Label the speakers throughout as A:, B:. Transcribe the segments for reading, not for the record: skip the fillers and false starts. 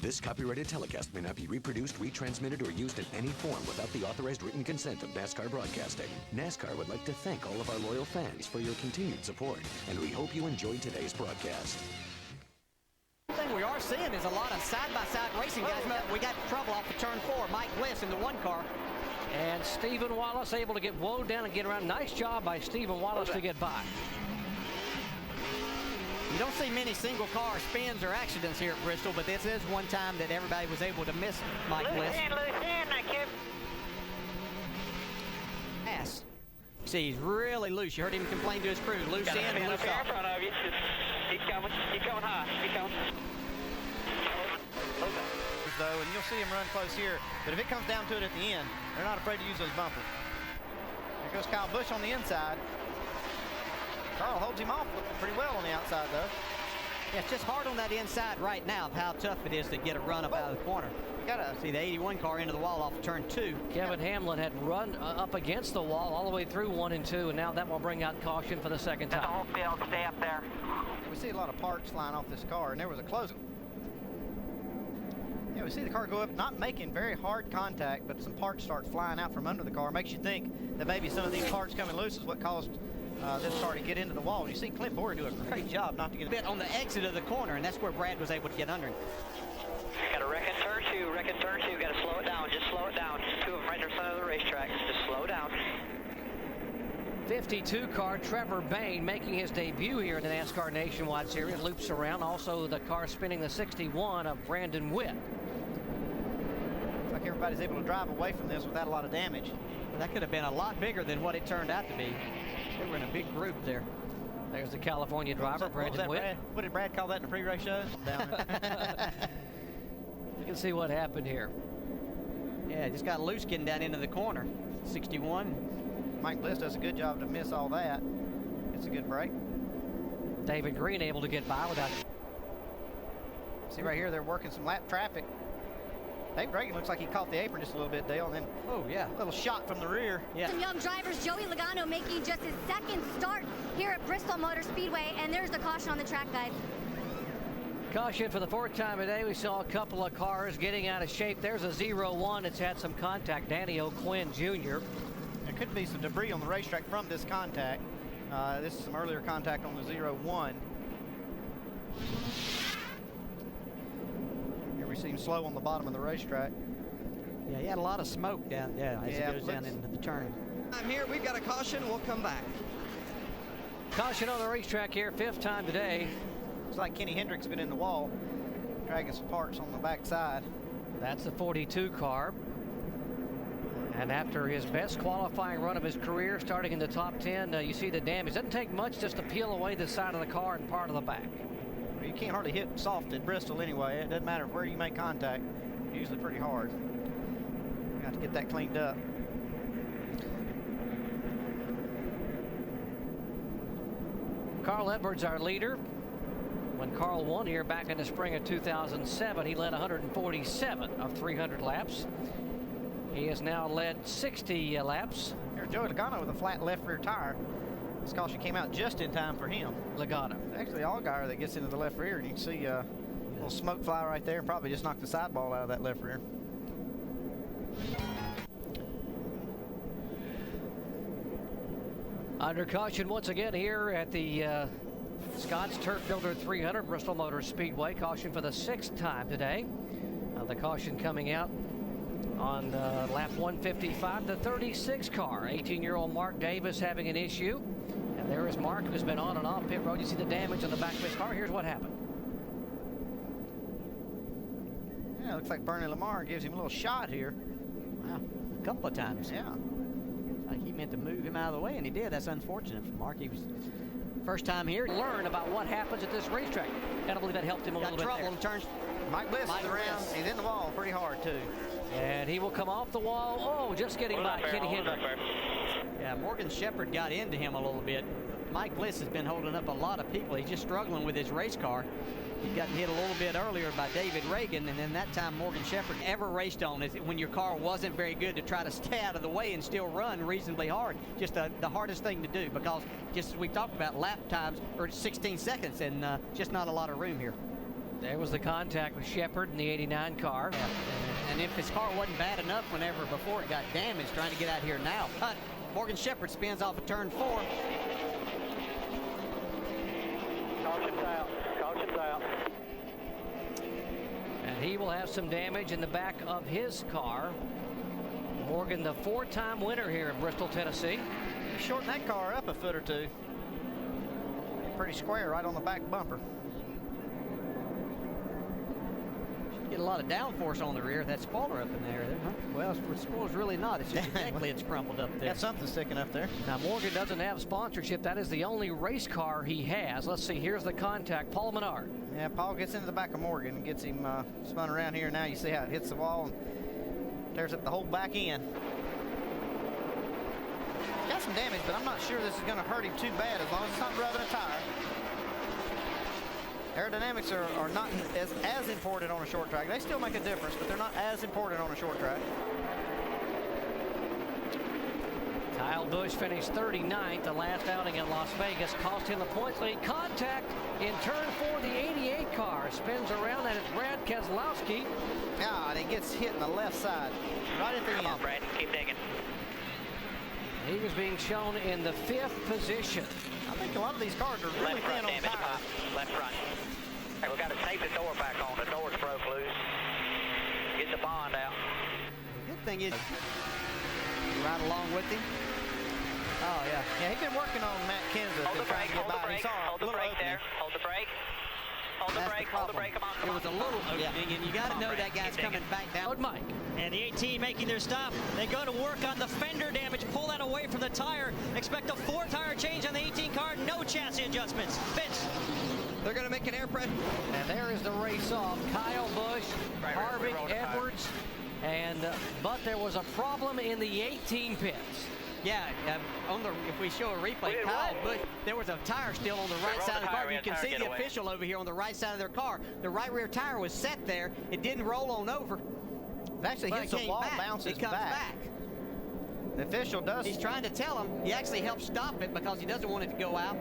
A: This copyrighted telecast may not be reproduced, retransmitted, or used in any form without the authorized written consent of NASCAR Broadcasting. NASCAR would like to thank all of our loyal fans for your continued support, and we hope you enjoyed today's broadcast.
B: One thing we are seeing is a lot of side-by-side racing guys. We got trouble off the turn 4. Mike Bliss in the 1 car.
C: And Stephen Wallace able to get woed down and get around. Nice job by Stephen Wallace to get by.
B: You don't see many single car spins or accidents here at Bristol, but this is one time that everybody was able to miss Mike Bliss.
D: Loose in, I kept.
B: Pass. See, he's really loose. You heard him complain to his crew. Loose in and loose off.
D: In front of you. He's coming high. He's coming.
E: Though, and you'll see him run close here, but if it comes down to it at the end, they're not afraid to use those bumpers. There goes Kyle Busch on the inside. Carl holds him off pretty well on the outside, though.
B: Yeah, it's just hard on that inside right now of how tough it is to get a run up out of the corner. You gotta see the 81 car into the wall off of turn 2.
C: Kevin Hamlin had run up against the wall all the way through 1 and 2, and now that will bring out caution for the second time.
D: The whole field, stay up there.
E: We see a lot of parts flying off this car, and there was a close. Yeah, we see the car go up, not making very hard contact, but some parts start flying out from under the car. Makes you think that maybe some of these parts coming loose is what caused this car to get into the wall. You see Clint Boyer do a great job not to get a
B: bit on the exit of the corner, and that's where Brad was able to get under him.
D: Got to wreck in turn 2, got to slow it down, just slow it down. 2 of them right in front of the racetrack, just slow down.
C: 52 car Trevor Bayne making his debut here in the NASCAR Nationwide Series. Loops around. Also the car spinning the 61 of Brandon Witt.
E: Looks like everybody's able to drive away from this without a lot of damage.
B: That could have been a lot bigger than what it turned out to be. They were in a big group there.
C: There's the California driver, Brandon Witt.
E: What did Brad call that in the pre-race show? Down there.
C: You can see what happened here.
B: Yeah, just got loose getting down into the corner. 61.
E: Mike Bliss does a good job to miss all that. It's a good break.
C: David Green able to get by without.
E: See right here, they're working some lap traffic. David Reagan looks like he caught the apron just a little bit, Dale, and then a little shot from the rear.
B: Yeah.
F: Some young drivers, Joey Logano making just his 2nd start here at Bristol Motor Speedway, and there's the caution on the track, guys.
C: Caution for the 4th time today. We saw a couple of cars getting out of shape. There's a 0-1 that's had some contact. Danny O'Quinn Jr.
E: There could be some debris on the racetrack from this contact. This is some earlier contact on the 0-1. Here we see him slow on the bottom of the racetrack.
B: Yeah, he had a lot of smoke down as he goes down into the turn.
G: I'm here. We've got a caution. We'll come back.
C: Caution on the racetrack here, 5th time today.
E: Looks like Kenny Hendricks been in the wall, dragging some parts on the back side.
C: That's the 42 car. And after his best qualifying run of his career, starting in the top 10, you see the damage. Doesn't take much just to peel away the side of the car and part of the back.
E: Well, you can't hardly hit soft at Bristol anyway. It doesn't matter where you make contact. Usually pretty hard. You have to get that cleaned up.
C: Carl Edwards, our leader. When Carl won here back in the spring of 2007, he led 147 of 300 laps. He has now led 60 laps.
E: Here's Joey Logano with a flat left rear tire. This caution came out just in time for him.
C: Logano.
E: Actually, Allgaier that gets into the left rear, and you can see a little smoke fly right there, and probably just knocked the sideball out of that left rear.
C: Under caution once again here at the Scott's Turf Builder 300 Bristol Motor Speedway. Caution for the 6th time today. The caution coming out on lap 155, the 36 car. 18-year-old Mark Davis having an issue. And there is Mark, who's been on and off pit road. You see the damage on the back of his car. Here's what happened.
E: Yeah, looks like Bernie Lamar gives him a little shot here.
B: Wow, a couple of times.
E: Yeah.
B: Like he meant to move him out of the way, and he did. That's unfortunate for Mark. He was first time here.
C: Learn about what happens at this racetrack. Gotta believe that helped him a little bit.
B: Got trouble in turns.
E: Mike Bliss is around. He's in the wall pretty hard, too.
C: And he will come off the wall. Oh, just getting by Kenny Hendricks.
B: Yeah, Morgan Shepherd got into him a little bit. Mike Bliss has been holding up a lot of people. He's just struggling with his race car. He got hit a little bit earlier by David Reagan, and then that time Morgan Shepherd ever raced on is when your car wasn't very good to try to stay out of the way and still run reasonably hard. Just the hardest thing to do, because just as we talked about, lap times are 16 seconds and just not a lot of room here.
C: There was the contact with Shepard in the 89 car.
B: Yeah. And if his car wasn't bad enough whenever before it got damaged, trying to get out here now. But Morgan Shepard spins off of turn 4.
D: Caution's out. Caution's out.
C: And he will have some damage in the back of his car. Morgan, the 4-time winner here in Bristol, Tennessee.
E: Shorten that car up a foot or two. Pretty square right on the back bumper.
B: Get a lot of downforce on the rear. That spoiler up in there. Huh? Well, the spoiler's really not. It's just exactly it's crumpled up there.
E: Got something sticking up there.
C: Now, Morgan doesn't have sponsorship. That is the only race car he has. Let's see. Here's the contact. Paul Menard.
E: Yeah, Paul gets into the back of Morgan and gets him spun around here. Now you see how it hits the wall and tears up the whole back end. Got some damage, but I'm not sure this is going to hurt him too bad as long as it's not rubbing a tire. Aerodynamics are not as important on a short track. They still make a difference, but they're not as important on a short track.
C: Kyle Busch finished 39th, the last outing in Las Vegas. Cost him the points lead. Contact in turn 4, the 88 car. Spins around, and it's Brad Keselowski.
E: Ah, and he gets hit in the left side, right at the end.
D: Come on, Brad. Keep digging.
C: He was being shown in the 5th position.
E: I think a lot of these cars are really
D: Left
E: thin
D: front
E: on
D: damage,
E: tires.
D: Pop. Left front. Hey, we got to tape the door back on. The door's broke loose. Get the bond out.
B: Good thing is, right along with him.
E: Oh, yeah. Yeah, he's been working on Matt Kenseth.
D: Hold the brake, hold the brake, hold the brake there. Hold the brake. Hold the
B: That's
D: brake,
B: the
D: hold the
B: problem.
D: brake. Come on, come
B: It
D: on.
B: was a little opening, and you got to know that guy's
D: Keep
B: coming back down.
C: Out Mike.
H: And the 18 making their stop. They go to work on the fender damage, pull that away from the tire. Expect a 4-tire change on the 18 car, no chassis adjustments. Vince.
G: They're going to make an air pressure.
C: And there is the race off. Kyle Busch,
D: Right,
C: Harvick,
D: roll the tire.
C: Edwards, and but there was a problem in the 18 pits.
B: Yeah, if we show a replay,
D: Wait,
B: Kyle
D: what?
B: Busch, there was a tire still on the right
D: roll
B: side
D: the
B: of the
D: tire,
B: car.
D: we
B: You
D: had
B: can
D: tire
B: see the
D: getaway.
B: official over here on the right side of their car. The right rear tire was set there. It didn't roll on over.
E: It actually
B: But
E: hits
B: it
E: the
B: came
E: wall,
B: back.
E: bounces
B: It comes back.
E: The official does.
B: He's trying to tell him. He actually helped stop it because he doesn't want it to go out.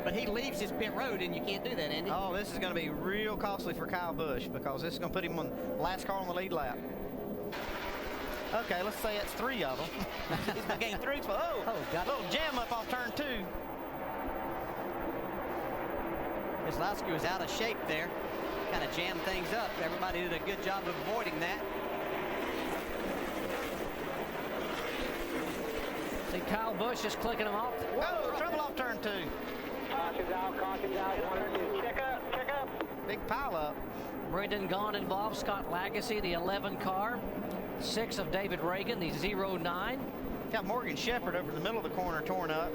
B: But he leaves his pit road, and you can't do that, Andy.
E: Oh, this is going to be real costly for Kyle Busch because this is going to put him on the last car on the lead lap. Okay, let's say it's 3 of them. He's going to gain 3.
B: got it.
E: Little jam up off turn 2.
B: Keselowski was out of shape there. Kind of jammed things up. Everybody did a good job of avoiding that.
C: See, Kyle Busch is clicking him off.
E: Oh, trouble off turn 2.
D: Caution's out, 1 or 2. Check up.
E: Big pile up.
C: Brendan Gaughan involved. Scott Lagasse, the 11 car. 6 of David Reagan, the 09.
E: Got Morgan Shepard over the middle of the corner torn up.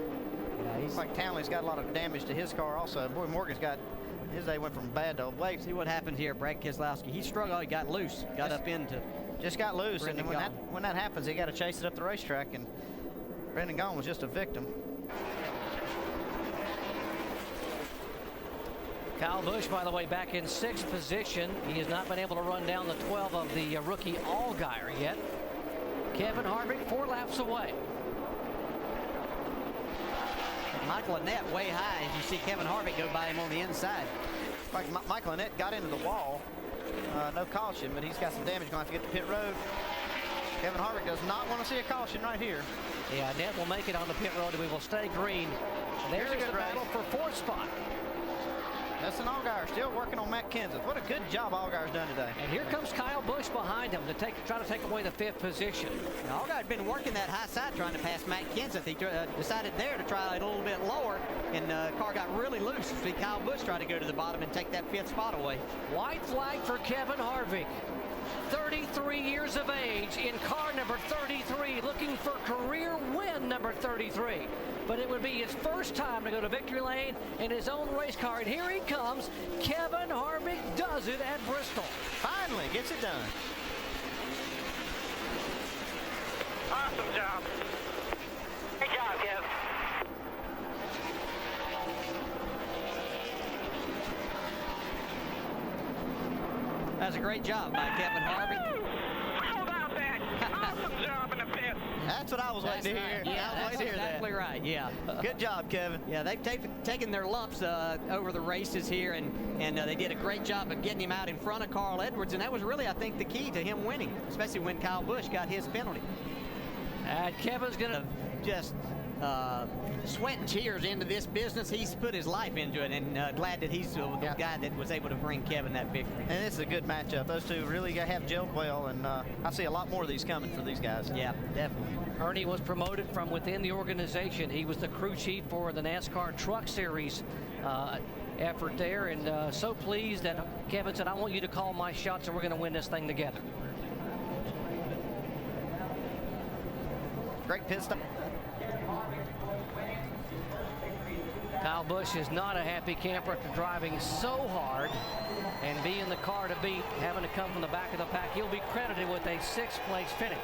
B: Yeah,
E: Looks like Townley's got a lot of damage to his car also. Boy, Morgan's got, his day went from bad to wait.
B: See what happened here, Brad Keselowski. He struggled. He got loose. Got up into.
E: Just got loose,
B: Brendan
E: and
B: Gaughan.
E: when that happens, he got to chase it up the racetrack, and Brendan Gaughan was just a victim.
C: Kyle Busch, by the way, back in 6th position. He has not been able to run down the 12 of the rookie Allgaier yet. Kevin Harvick 4 laps away.
B: Michael Annett way high as you see Kevin Harvick go by him on the inside.
E: Like Michael Annett got into the wall. No caution, but he's got some damage. Going to have to get to pit road. Kevin Harvick does not want to see a caution right here.
C: Yeah, Annett will make it on the pit road, and we will stay green. There's
E: Here's a
C: the
E: good
C: battle
E: race.
C: for 4th spot.
E: Dustin Allgaier still working on Matt Kenseth. What a good job Allgaier's done today.
C: And here comes Kyle Busch behind him to try to take away the 5th position.
B: Now, Allgaier had been working that high side trying to pass Matt Kenseth. He decided there to try it a little bit lower, and the car got really loose. See Kyle Busch try to go to the bottom and take that 5th spot away.
C: White flag for Kevin Harvick. 33 years of age in car number 33, looking for career win number 33. But it would be his first time to go to victory lane in his own race car. And here he comes. Kevin Harvick does it at Bristol.
E: Finally gets it done.
D: Awesome job. Good job, Kev.
B: That's a great job by Kevin Harvick.
D: How about that? Awesome job in the pit.
E: That's what I was waiting to hear.
B: Yeah,
E: I was
B: that's
E: waiting to hear
B: exactly
E: that.
B: right. Yeah.
E: Good job, Kevin.
B: Yeah, they've taken their lumps over the races here, and they did a great job of getting him out in front of Carl Edwards, and that was really, I think, the key to him winning, especially when Kyle Busch got his penalty.
C: And Kevin's going to
B: just sweat and tears into this business. He's put his life into it, and glad that he's the guy that was able to bring Kevin that victory.
E: And it's a good matchup. Those two really have gelled well, and I see a lot more of these coming for these guys.
B: Yeah, definitely.
C: Ernie was promoted from within the organization. He was the crew chief for the NASCAR Truck Series effort there, and so pleased that Kevin said, I want you to call my shots and we're going to win this thing together.
E: Great pit stop.
C: Kyle Busch is not a happy camper after driving so hard and being the car to beat, having to come from the back of the pack. He'll be credited with a 6th place finish.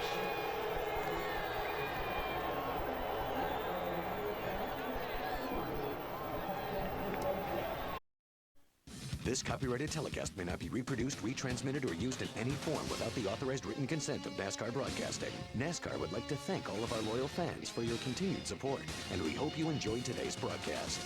A: This copyrighted telecast may not be reproduced, retransmitted, or used in any form without the authorized written consent of NASCAR Broadcasting. NASCAR would like to thank all of our loyal fans for your continued support, and we hope you enjoyed today's broadcast.